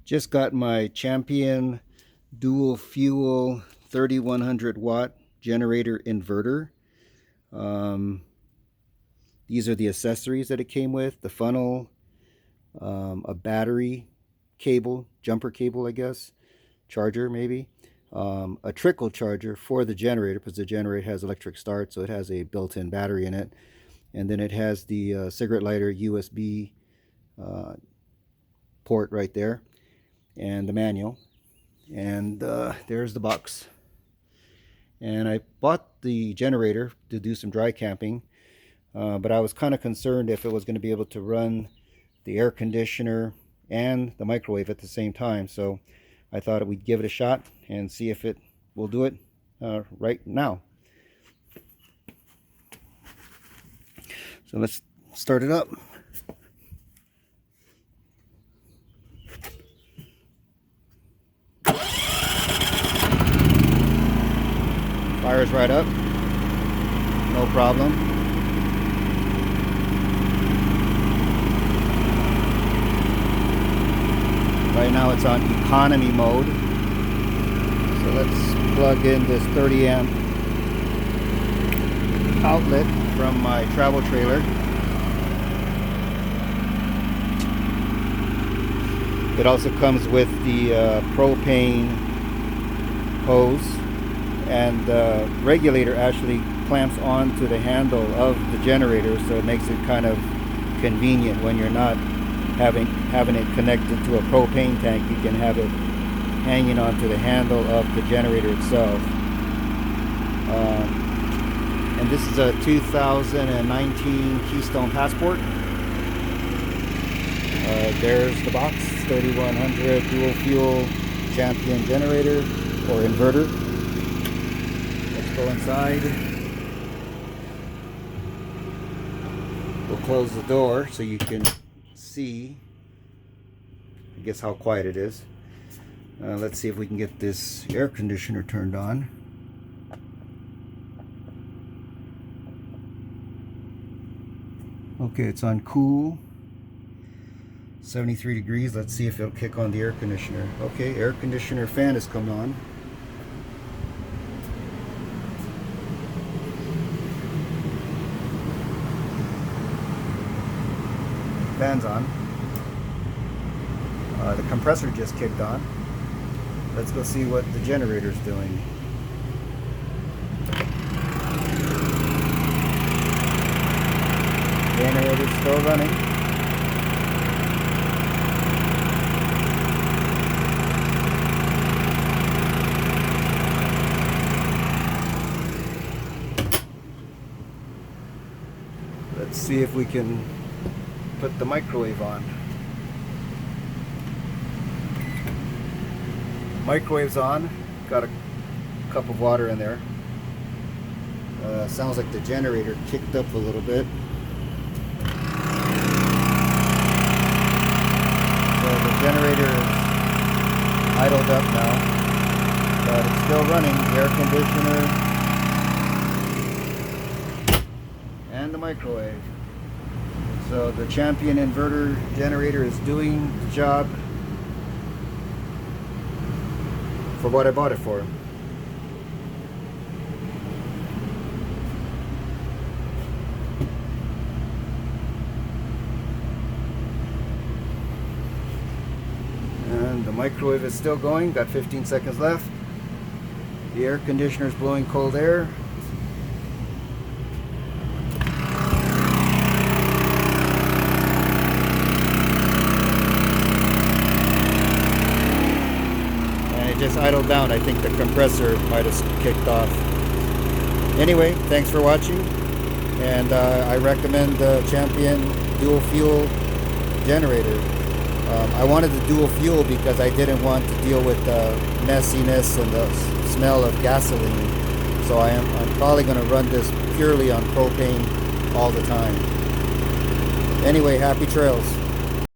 Just got my Champion dual fuel 3100 watt generator inverter. These are the accessories that it came with: the funnel, a battery cable, jumper cable, I guess, charger maybe, a trickle charger for the generator because the generator has electric start, so it has a built-in battery in it. And then it has the cigarette lighter USB port right there, and the manual. And there's the box. And I bought the generator to do some dry camping, but I was kind of concerned if it was going to be able to run the air conditioner and the microwave at the same time. So I thought we'd give it a shot and see if it will do it right now. So let's start it up. Fires right up, no problem. Right now it's on economy mode. So let's plug in this 30 amp outlet from my travel trailer. It also comes with the propane hose, and the regulator actually clamps onto the handle of the generator, so it makes it kind of convenient when you're not having it connected to a propane tank. You can have it hanging onto the handle of the generator itself. And this is a 2019 Keystone Passport. There's the box, 3100 dual fuel Champion generator or inverter. Let's go inside. We'll close the door so you can see, I guess, how quiet it is. Let's see if we can get this air conditioner turned on. Okay, it's on cool, 73 degrees. Let's see if it'll kick on the air conditioner. Okay, air conditioner fan has come on. Fan's on. The compressor just kicked on. Let's go see what the generator's doing. Generator's still running. Let's see if we can put the microwave on. Microwave's on. Got a cup of water in there. Sounds like the generator kicked up a little bit. So the generator is idled up now, but it's still running. The air conditioner and the microwave. So the Champion inverter generator is doing the job for what I bought it for. And the microwave is still going, got 15 seconds left. The air conditioner is blowing cold air. Just idled down. I think the compressor might have kicked off. Anyway, thanks for watching, and I recommend the Champion dual fuel generator. I wanted the dual fuel because I didn't want to deal with the messiness and the smell of gasoline, so I'm probably going to run this purely on propane all the time. Anyway, happy trails.